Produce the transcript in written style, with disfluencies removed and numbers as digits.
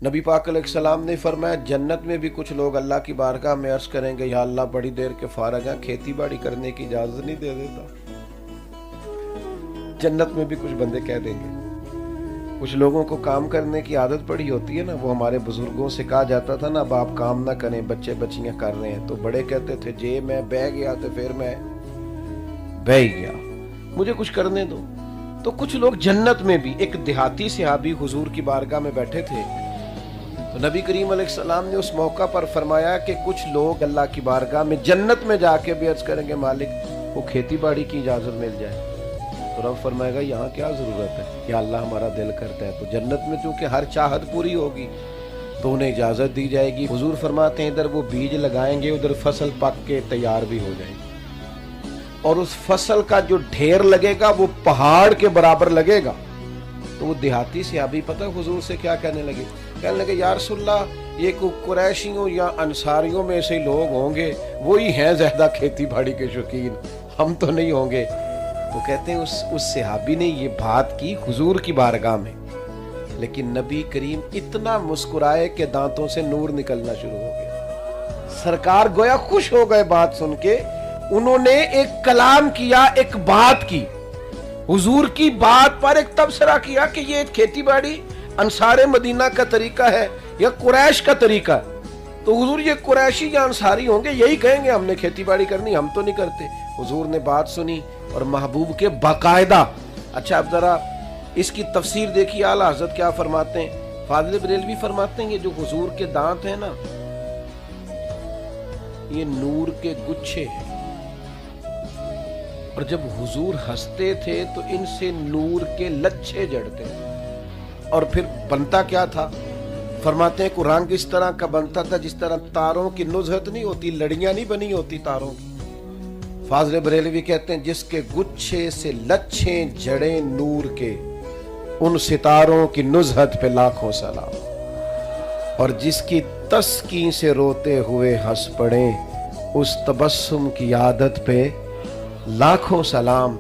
نبی پاک علیہ السلام نے فرمایا جنت میں بھی کچھ لوگ اللہ کی بارگاہ میں عرض کریں گے یا اللہ بڑی دیر کے فارغ ہیں، کھیتی باڑی کرنے کی اجازت نہیں دے دیتا۔ جنت میں بھی کچھ بندے کہہ دیں گے۔ کچھ لوگوں کو کام کرنے کی عادت پڑی ہوتی ہے نا، وہ ہمارے بزرگوں سے کہا جاتا تھا نا اب آپ کام نہ کریں، بچے بچیاں کر رہے ہیں، تو بڑے کہتے تھے جے میں بہ گیا تو پھر میں بہ ہی گیا، مجھے کچھ کرنے دو۔ تو کچھ لوگ جنت میں بھی، ایک دیہاتی صحابی حضور کی بارگاہ میں بیٹھے تھے، تو نبی کریم علیہ السلام نے اس موقع پر فرمایا کہ کچھ لوگ اللہ کی بارگاہ میں جنت میں جا کے بھی عرض کریں گے مالک وہ کھیتی باڑی کی اجازت مل جائے، تو رب فرمائے گا یہاں کیا ضرورت ہے، یا اللہ ہمارا دل کرتا ہے۔ تو جنت میں چونکہ ہر چاہت پوری ہوگی تو انہیں اجازت دی جائے گی۔ حضور فرماتے ہیں ادھر وہ بیج لگائیں گے، ادھر فصل پک کے تیار بھی ہو جائے گی، اور اس فصل کا جو ڈھیر لگے گا وہ پہاڑ کے برابر لگے گا۔ تو وہ دیہاتی صحابی پتہ حضور سے کیا کہنے لگے یا رسول اللہ یہ قریشیوں یا انصاریوں میں سے لوگ ہوں گے، وہی ہیں زیادہ کھیتی باڑی کے شوقین، ہم تو نہیں ہوں گے۔ تو کہتے ہیں اس صحابی نے یہ بات کی حضور کی بارگاہ میں، لیکن نبی کریم اتنا مسکرائے کہ دانتوں سے نور نکلنا شروع ہو گیا۔ سرکار گویا خوش ہو گئے بات سن کے، انہوں نے ایک کلام کیا، ایک بات کی، حضور کی بات پر ایک تبصرہ کیا کہ یہ کھیتی باڑی انصار مدینہ کا طریقہ ہے یا قریش کا طریقہ ہے، تو حضور یہ قریشی یا انصاری ہوں گے یہی کہیں گے ہم نے کھیتی باڑی کرنی، ہم تو نہیں کرتے۔ حضور نے بات سنی اور محبوب کے باقاعدہ، اچھا اب ذرا اس کی تفسیر دیکھیے اعلیٰ حضرت کیا فرماتے ہیں۔ فاضل بریلوی فرماتے ہیں یہ جو حضور کے دانت ہیں نا یہ نور کے گچھے ہیں، اور جب حضور ہنستے تھے تو ان سے نور کے لچھے جڑتے، اور پھر بنتا کیا تھا؟ فرماتے ہیں کہ رنگ اس طرح کا بنتا تھا جس طرح تاروں کی نزہت نہیں ہوتی، لڑیاں نہیں بنی ہوتی تاروں کی۔ فاضل بریلوی کہتے ہیں جس کے گچھے سے لچھیں جڑیں نور کے، ان ستاروں کی نزہت پہ لاکھوں سلام، اور جس کی تسکین سے روتے ہوئے ہنس پڑیں اس تبسم کی عادت پہ لاکھوں سلام۔